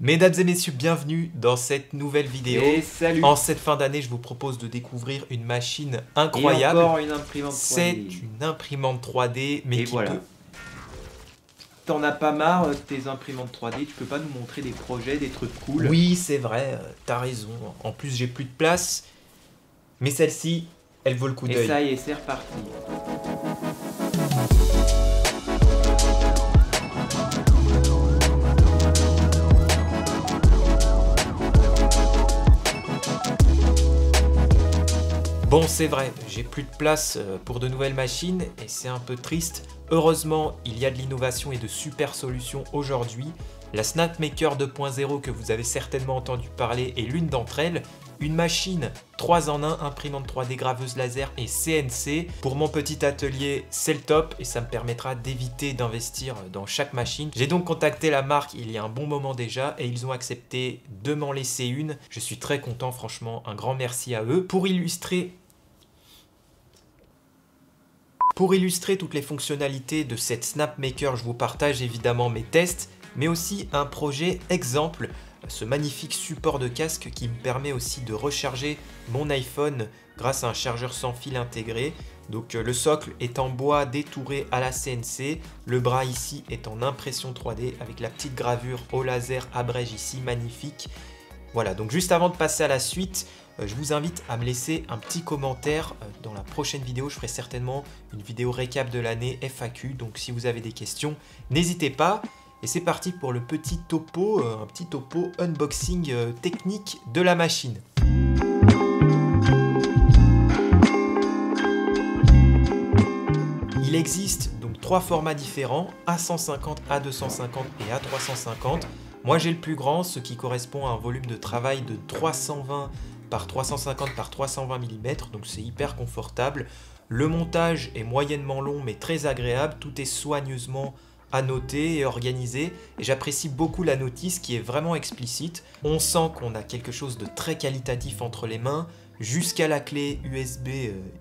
Mesdames et messieurs, bienvenue dans cette nouvelle vidéo. Et salut. En cette fin d'année, je vous propose de découvrir une machine incroyable. Et encore une imprimante 3D. C'est une imprimante 3D, mais et qui voilà. peut... T'en as pas marre de tes imprimantes 3D, tu peux pas nous montrer des projets, des trucs cool? Oui, c'est vrai, t'as raison. En plus, j'ai plus de place. Mais celle-ci, elle vaut le coup Et d'œil. ça y est, c'est reparti. Bon, c'est vrai, j'ai plus de place pour de nouvelles machines et c'est un peu triste. Heureusement, il y a de l'innovation et de super solutions aujourd'hui. La Snapmaker 2.0 que vous avez certainement entendu parler est l'une d'entre elles. Une machine 3 en 1, imprimante 3D, graveuse laser et CNC. Pour mon petit atelier, c'est le top et ça me permettra d'éviter d'investir dans chaque machine. J'ai donc contacté la marque il y a un bon moment déjà et ils ont accepté de m'en laisser une. Je suis très content, franchement, un grand merci à eux. Pour illustrer toutes les fonctionnalités de cette Snapmaker, je vous partage évidemment mes tests, mais aussi un projet exemple, ce magnifique support de casque qui me permet aussi de recharger mon iPhone grâce à un chargeur sans fil intégré. Donc le socle est en bois détouré à la CNC, le bras ici est en impression 3D avec la petite gravure au laser abrège ici, magnifique. Voilà, donc juste avant de passer à la suite, je vous invite à me laisser un petit commentaire. Dans la prochaine vidéo, je ferai certainement une vidéo récap de l'année FAQ. Donc si vous avez des questions, n'hésitez pas. Et c'est parti pour le petit topo, un petit topo unboxing technique de la machine. Il existe donc 3 formats différents, A150, A250 et A350. Moi j'ai le plus grand, ce qui correspond à un volume de travail de 320 par 350 par 320 mm, donc c'est hyper confortable. Le montage est moyennement long mais très agréable, tout est soigneusement annoté et organisé, et j'apprécie beaucoup la notice qui est vraiment explicite. On sent qu'on a quelque chose de très qualitatif entre les mains, jusqu'à la clé USB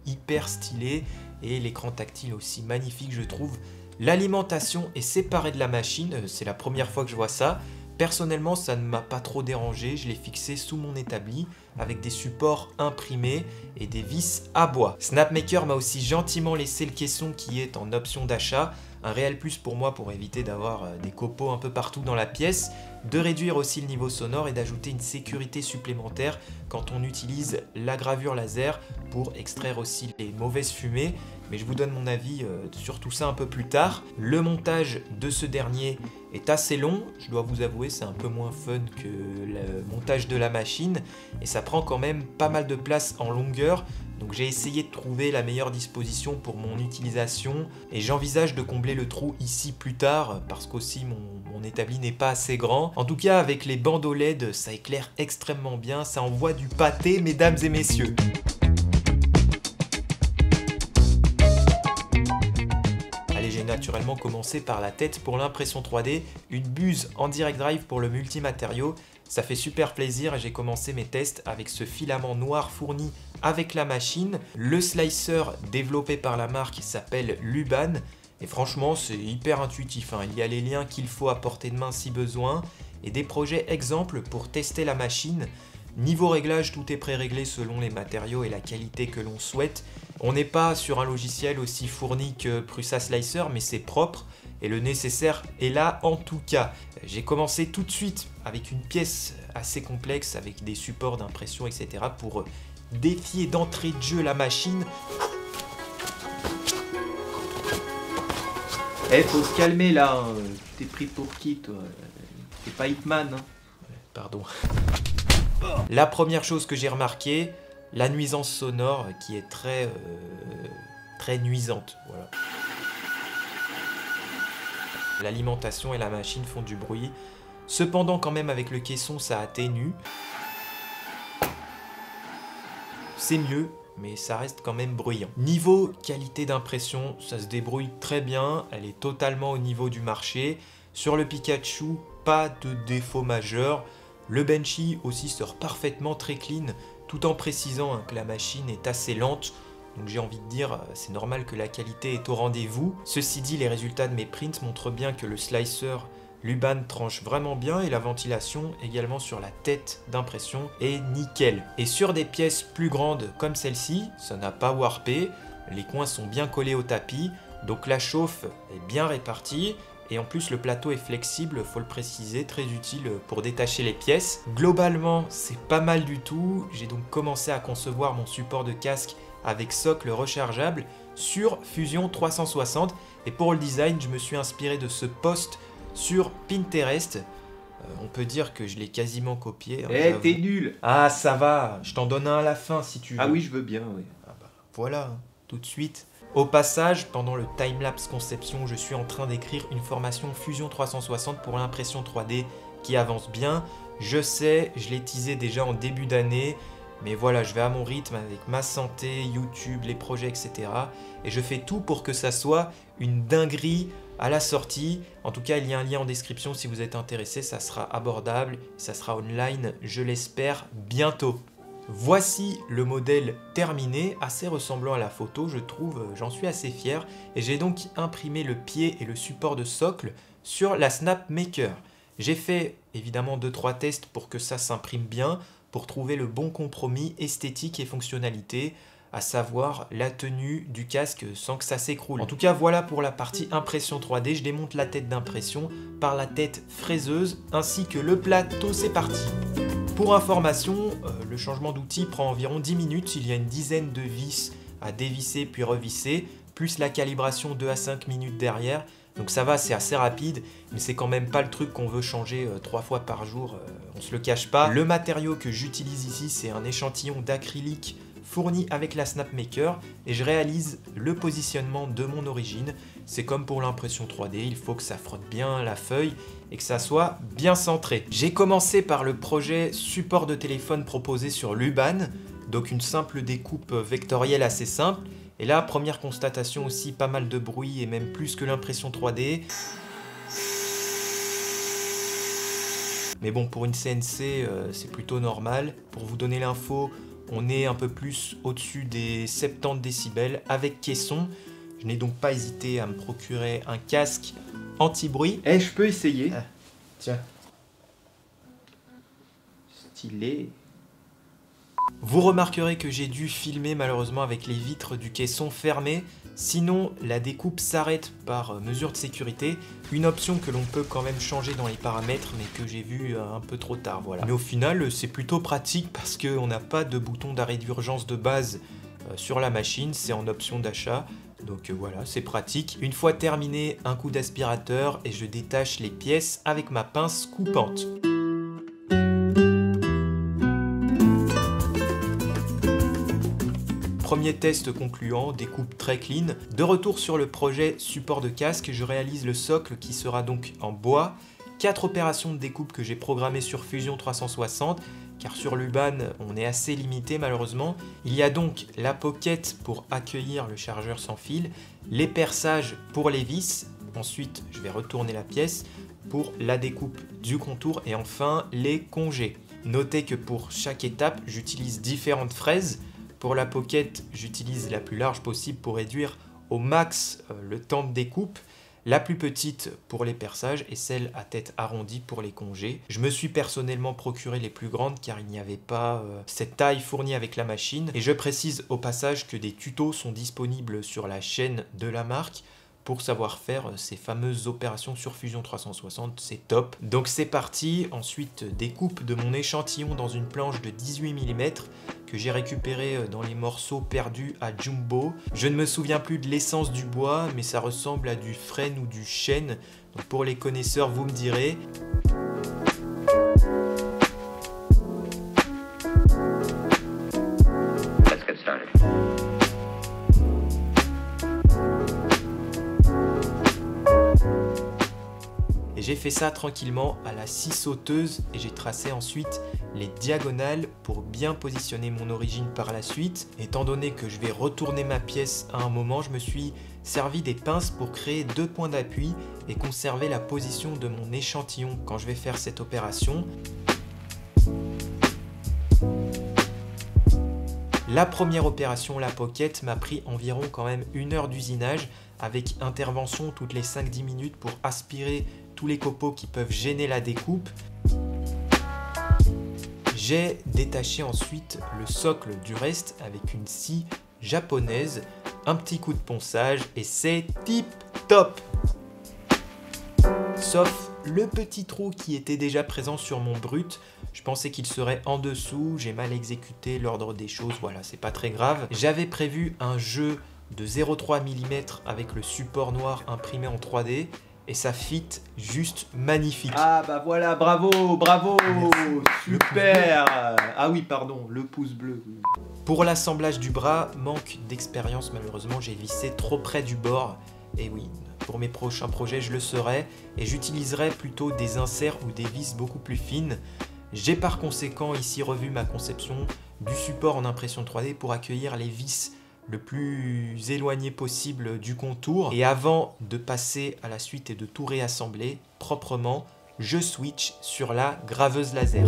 hyper stylée, et l'écran tactile aussi magnifique je trouve. L'alimentation est séparée de la machine, c'est la première fois que je vois ça. Personnellement, ça ne m'a pas trop dérangé, je l'ai fixé sous mon établi avec des supports imprimés et des vis à bois. Snapmaker m'a aussi gentiment laissé le caisson qui est en option d'achat, un réel plus pour moi pour éviter d'avoir des copeaux un peu partout dans la pièce, de réduire aussi le niveau sonore et d'ajouter une sécurité supplémentaire quand on utilise la gravure laser pour extraire aussi les mauvaises fumées. Mais je vous donne mon avis sur tout ça un peu plus tard. Le montage de ce dernier est assez long, je dois vous avouer, c'est un peu moins fun que le montage de la machine et ça prend quand même pas mal de place en longueur. Donc j'ai essayé de trouver la meilleure disposition pour mon utilisation et j'envisage de combler le trou ici plus tard parce qu'aussi mon établi n'est pas assez grand. En tout cas avec les bandeaux LED ça éclaire extrêmement bien, ça envoie du pâté mesdames et messieurs. Allez, j'ai naturellement commencé par la tête pour l'impression 3D, une buse en direct drive pour le multimatériau. Ça fait super plaisir et j'ai commencé mes tests avec ce filament noir fourni avec la machine. Le slicer développé par la marque s'appelle Luban et franchement c'est hyper intuitif, hein. Il y a les liens qu'il faut à portée de main si besoin et des projets exemples pour tester la machine. Niveau réglage, tout est pré-réglé selon les matériaux et la qualité que l'on souhaite. On n'est pas sur un logiciel aussi fourni que Prusa Slicer, mais c'est propre et le nécessaire est là en tout cas. J'ai commencé tout de suite avec une pièce assez complexe avec des supports d'impression etc. pour défier d'entrée de jeu la machine. Eh, faut se calmer là, hein. Tu t'es pris pour qui toi? T'es pas Hitman, hein. Pardon. La première chose que j'ai remarqué, la nuisance sonore qui est très nuisante. Voilà. L'alimentation et la machine font du bruit. Cependant, quand même, avec le caisson, ça atténue. C'est mieux, mais ça reste quand même bruyant. Niveau qualité d'impression, ça se débrouille très bien. Elle est totalement au niveau du marché. Sur le Pikachu, pas de défaut majeur. Le Benchy aussi sort parfaitement très clean, tout en précisant que la machine est assez lente. Donc j'ai envie de dire, c'est normal que la qualité est au rendez-vous. Ceci dit, les résultats de mes prints montrent bien que le slicer L'Uban tranche vraiment bien et la ventilation également sur la tête d'impression est nickel. Et sur des pièces plus grandes comme celle-ci, ça n'a pas warpé, les coins sont bien collés au tapis, donc la chauffe est bien répartie. Et en plus le plateau est flexible, faut le préciser, très utile pour détacher les pièces. Globalement, c'est pas mal du tout. J'ai donc commencé à concevoir mon support de casque avec socle rechargeable sur Fusion 360. Et pour le design, je me suis inspiré de ce post sur Pinterest. On peut dire que je l'ai quasiment copié. Eh, t'es nul! Ah, ça va, je t'en donne un à la fin si tu veux. Ah oui, je veux bien, oui. Ah bah, voilà, tout de suite. Au passage, pendant le timelapse conception, je suis en train d'écrire une formation Fusion 360 pour l'impression 3D qui avance bien. Je sais, je l'ai teasé déjà en début d'année, mais voilà, je vais à mon rythme avec ma santé, YouTube, les projets, etc. Et je fais tout pour que ça soit une dinguerie à la sortie. En tout cas, il y a un lien en description si vous êtes intéressé, ça sera abordable, ça sera online, je l'espère, bientôt. Voici le modèle terminé, assez ressemblant à la photo, je trouve, j'en suis assez fier. Et j'ai donc imprimé le pied et le support de socle sur la Snapmaker. J'ai fait évidemment 2-3 tests pour que ça s'imprime bien, pour trouver le bon compromis esthétique et fonctionnalité, à savoir la tenue du casque sans que ça s'écroule. En tout cas, voilà pour la partie impression 3D. Je démonte la tête d'impression par la tête fraiseuse ainsi que le plateau, c'est parti. Pour information, le changement d'outil prend environ 10 minutes, il y a une dizaine de vis à dévisser puis revisser, plus la calibration 2 à 5 minutes derrière, donc ça va, c'est assez rapide, mais c'est quand même pas le truc qu'on veut changer 3 fois par jour, on se le cache pas. Le matériau que j'utilise ici, c'est un échantillon d'acrylique fourni avec la Snapmaker et je réalise le positionnement de mon origine. C'est comme pour l'impression 3D, il faut que ça frotte bien la feuille et que ça soit bien centré. J'ai commencé par le projet support de téléphone proposé sur l'Uban, donc une simple découpe vectorielle assez simple. Et là, première constatation aussi, pas mal de bruit et même plus que l'impression 3D. Mais bon, pour une CNC, c'est plutôt normal. Pour vous donner l'info, on est un peu plus au-dessus des 70 décibels avec caisson. Je n'ai donc pas hésité à me procurer un casque anti-bruit. Eh, je peux essayer? Ah, tiens. Stylé. Vous remarquerez que j'ai dû filmer malheureusement avec les vitres du caisson fermées. Sinon, la découpe s'arrête par mesure de sécurité. Une option que l'on peut quand même changer dans les paramètres, mais que j'ai vu un peu trop tard, voilà. Mais au final, c'est plutôt pratique parce qu'on n'a pas de bouton d'arrêt d'urgence de base sur la machine. C'est en option d'achat. Donc voilà, c'est pratique. Une fois terminé, un coup d'aspirateur et je détache les pièces avec ma pince coupante. Premier test concluant, découpe très clean. De retour sur le projet support de casque, je réalise le socle qui sera donc en bois. 4 opérations de découpe que j'ai programmées sur Fusion 360, car sur l'Uban, on est assez limité malheureusement. Il y a donc la pocket pour accueillir le chargeur sans fil, les perçages pour les vis, ensuite je vais retourner la pièce pour la découpe du contour et enfin les congés. Notez que pour chaque étape, j'utilise différentes fraises. Pour la pocket, j'utilise la plus large possible pour réduire au max le temps de découpe. La plus petite pour les perçages et celle à tête arrondie pour les congés. Je me suis personnellement procuré les plus grandes car il n'y avait pas cette taille fournie avec la machine. Et je précise au passage que des tutos sont disponibles sur la chaîne de la marque pour savoir faire ces fameuses opérations sur Fusion 360, c'est top. Donc c'est parti, ensuite découpe de mon échantillon dans une planche de 18 mm que j'ai récupéré dans les morceaux perdus à Jumbo. Je ne me souviens plus de l'essence du bois, mais ça ressemble à du frêne ou du chêne. Donc pour les connaisseurs, vous me direz. Let's get started. Et j'ai fait ça tranquillement à la scie sauteuse et j'ai tracé ensuite les diagonales pour bien positionner mon origine par la suite. Étant donné que je vais retourner ma pièce à un moment, je me suis servi des pinces pour créer 2 points d'appui et conserver la position de mon échantillon quand je vais faire cette opération. La première opération, la pocket, m'a pris environ quand même 1 heure d'usinage avec intervention toutes les 5-10 minutes pour aspirer tous les copeaux qui peuvent gêner la découpe. J'ai détaché ensuite le socle du reste avec une scie japonaise, un petit coup de ponçage et c'est tip top. Sauf le petit trou qui était déjà présent sur mon brut, je pensais qu'il serait en dessous, j'ai mal exécuté l'ordre des choses, voilà, c'est pas très grave. J'avais prévu un jeu de 0,3 mm avec le support noir imprimé en 3D et ça fit juste magnifique. Ah bah voilà, bravo, bravo, Merci. super. Ah oui, pardon, le pouce bleu. Pour l'assemblage du bras, manque d'expérience malheureusement, j'ai vissé trop près du bord. Et oui, pour mes prochains projets, je le serai et j'utiliserai plutôt des inserts ou des vis beaucoup plus fines. J'ai par conséquent ici revu ma conception du support en impression 3D pour accueillir les vis le plus éloigné possible du contour. Et avant de passer à la suite et de tout réassembler proprement, je switch sur la graveuse laser.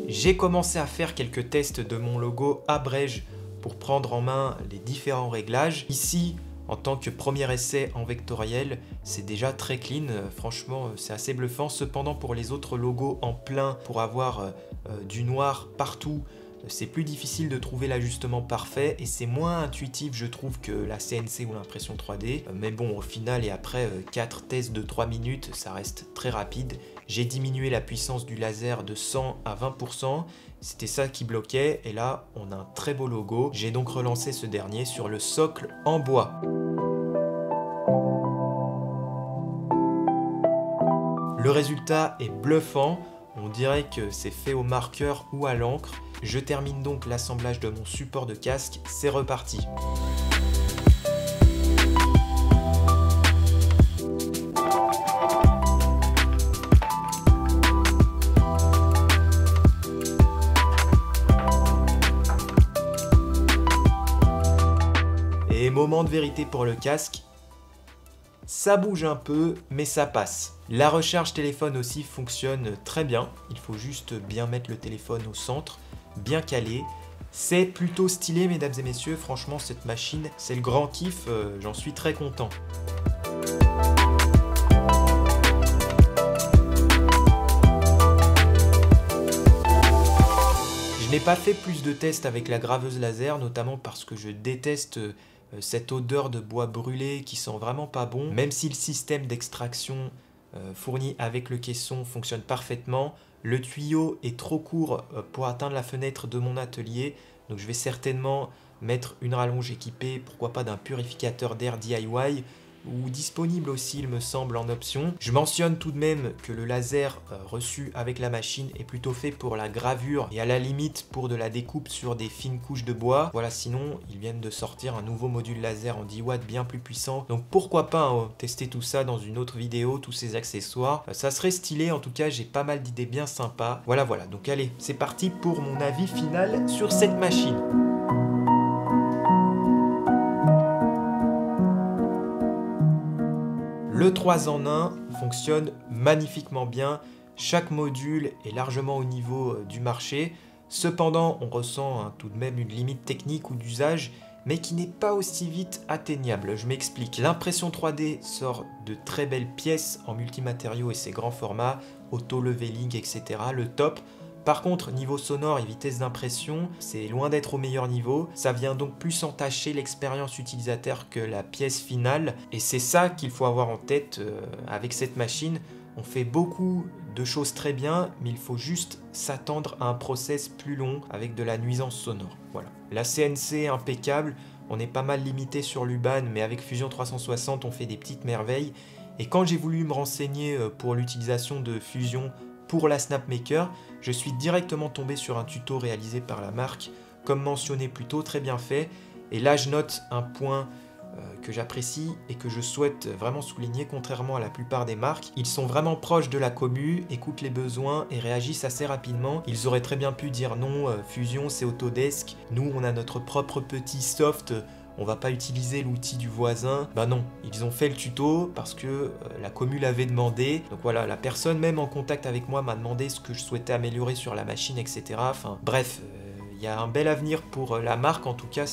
J'ai commencé à faire quelques tests de mon logo abrège pour prendre en main les différents réglages. Ici, en tant que premier essai en vectoriel, c'est déjà très clean, franchement c'est assez bluffant. Cependant pour les autres logos en plein, pour avoir du noir partout, c'est plus difficile de trouver l'ajustement parfait et c'est moins intuitif je trouve que la CNC ou l'impression 3D. Mais bon, au final et après 4 tests de 3 minutes, ça reste très rapide. J'ai diminué la puissance du laser de 100 à 20%, c'était ça qui bloquait et là on a un très beau logo. J'ai donc relancé ce dernier sur le socle en bois. Le résultat est bluffant, on dirait que c'est fait au marqueur ou à l'encre. Je termine donc l'assemblage de mon support de casque, c'est reparti. Et moment de vérité pour le casque. Ça bouge un peu, mais ça passe. La recharge téléphone aussi fonctionne très bien. Il faut juste bien mettre le téléphone au centre, bien calé. C'est plutôt stylé, mesdames et messieurs. Franchement, cette machine, c'est le grand kiff. J'en suis très content. Je n'ai pas fait plus de tests avec la graveuse laser, notamment parce que je déteste cette odeur de bois brûlé qui sent vraiment pas bon. Même si le système d'extraction fourni avec le caisson fonctionne parfaitement, le tuyau est trop court pour atteindre la fenêtre de mon atelier. Donc je vais certainement mettre une rallonge équipée, pourquoi pas d'un purificateur d'air DIY, ou disponible aussi il me semble en option. Je mentionne tout de même que le laser reçu avec la machine est plutôt fait pour la gravure et à la limite pour de la découpe sur des fines couches de bois. Voilà, sinon ils viennent de sortir un nouveau module laser en 10 watts bien plus puissant. Donc pourquoi pas tester tout ça dans une autre vidéo, tous ces accessoires. Ça serait stylé, en tout cas j'ai pas mal d'idées bien sympas. Voilà, donc allez, c'est parti pour mon avis final sur cette machine. Le 3 en 1 fonctionne magnifiquement bien, chaque module est largement au niveau du marché. Cependant, on ressent tout de même une limite technique ou d'usage, mais qui n'est pas aussi vite atteignable. Je m'explique. L'impression 3D sort de très belles pièces en multimatériaux et ses grands formats, auto-leveling, etc. Le top. Par contre, niveau sonore et vitesse d'impression, c'est loin d'être au meilleur niveau. Ça vient donc plus entacher l'expérience utilisateur que la pièce finale. Et c'est ça qu'il faut avoir en tête avec cette machine. On fait beaucoup de choses très bien, mais il faut juste s'attendre à un process plus long avec de la nuisance sonore. Voilà. La CNC est impeccable. On est pas mal limité sur l'Uban, mais avec Fusion 360, on fait des petites merveilles. Et quand j'ai voulu me renseigner pour l'utilisation de Fusion pour la Snapmaker, je suis directement tombé sur un tuto réalisé par la marque, comme mentionné plus tôt, très bien fait. Et là, je note un point que j'apprécie et que je souhaite vraiment souligner, contrairement à la plupart des marques. Ils sont vraiment proches de la commu, écoutent les besoins et réagissent assez rapidement. Ils auraient très bien pu dire non, Fusion c'est Autodesk, nous on a notre propre petit soft, on va pas utiliser l'outil du voisin. Bah non, ils ont fait le tuto parce que la commu l'avait demandé. Donc voilà, la personne même en contact avec moi m'a demandé ce que je souhaitais améliorer sur la machine, etc. Enfin bref, il y a un bel avenir pour la marque, en tout cas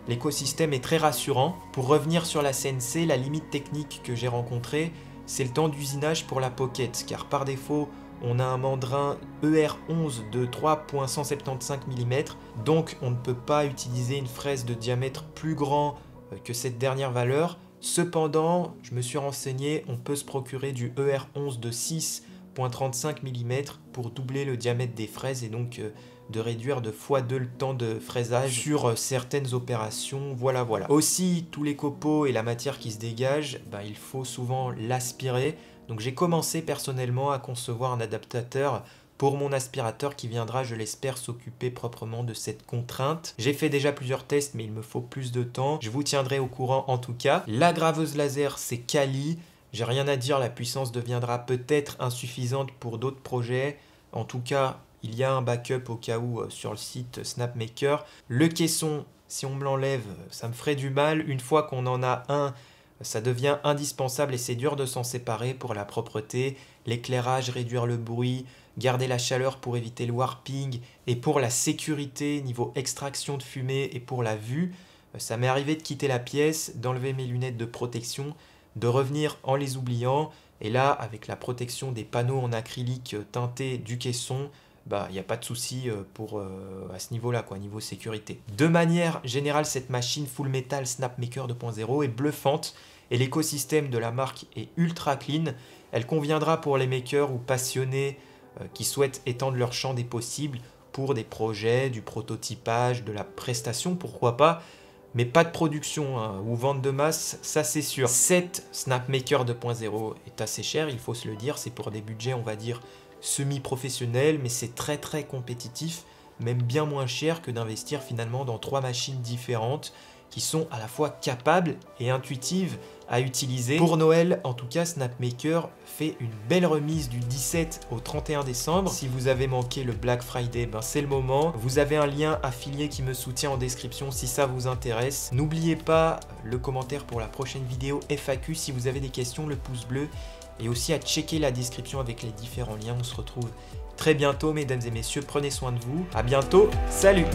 l'écosystème est très rassurant. Pour revenir sur la CNC, la limite technique que j'ai rencontrée, c'est le temps d'usinage pour la Pocket, car par défaut, on a un mandrin ER11 de 3,175 mm, donc on ne peut pas utiliser une fraise de diamètre plus grand que cette dernière valeur. Cependant, je me suis renseigné, on peut se procurer du ER11 de 6,35 mm pour doubler le diamètre des fraises et donc de réduire de x2 le temps de fraisage sur certaines opérations, voilà. Aussi, tous les copeaux et la matière qui se dégage, il faut souvent l'aspirer. Donc j'ai commencé personnellement à concevoir un adaptateur pour mon aspirateur qui viendra, je l'espère, s'occuper proprement de cette contrainte. J'ai fait déjà plusieurs tests, mais il me faut plus de temps. Je vous tiendrai au courant en tout cas. La graveuse laser, c'est Kali. J'ai rien à dire, la puissance deviendra peut-être insuffisante pour d'autres projets. En tout cas, il y a un backup au cas où sur le site Snapmaker. Le caisson, si on me l'enlève, ça me ferait du mal. Une fois qu'on en a un, ça devient indispensable et c'est dur de s'en séparer pour la propreté, l'éclairage, réduire le bruit, garder la chaleur pour éviter le warping et pour la sécurité niveau extraction de fumée et pour la vue. Ça m'est arrivé de quitter la pièce, d'enlever mes lunettes de protection, de revenir en les oubliant et là avec la protection des panneaux en acrylique teinté du caisson, il n'y a pas de souci à ce niveau-là, niveau sécurité. De manière générale, cette machine Full Metal Snapmaker 2.0 est bluffante et l'écosystème de la marque est ultra clean. Elle conviendra pour les makers ou passionnés qui souhaitent étendre leur champ des possibles pour des projets, du prototypage, de la prestation, pourquoi pas, mais pas de production ou vente de masse, ça c'est sûr. Cette Snapmaker 2.0 est assez cher, il faut se le dire, c'est pour des budgets, on va dire, semi-professionnel, mais c'est très compétitif, même bien moins cher que d'investir finalement dans 3 machines différentes qui sont à la fois capables et intuitives à utiliser. Pour Noël, en tout cas, Snapmaker fait une belle remise du 17 au 31 décembre. Si vous avez manqué le Black Friday, c'est le moment. Vous avez un lien affilié qui me soutient en description si ça vous intéresse. N'oubliez pas le commentaire pour la prochaine vidéo FAQ si vous avez des questions, le pouce bleu. Et aussi à checker la description avec les différents liens. On se retrouve très bientôt, mesdames et messieurs. Prenez soin de vous. À bientôt. Salut!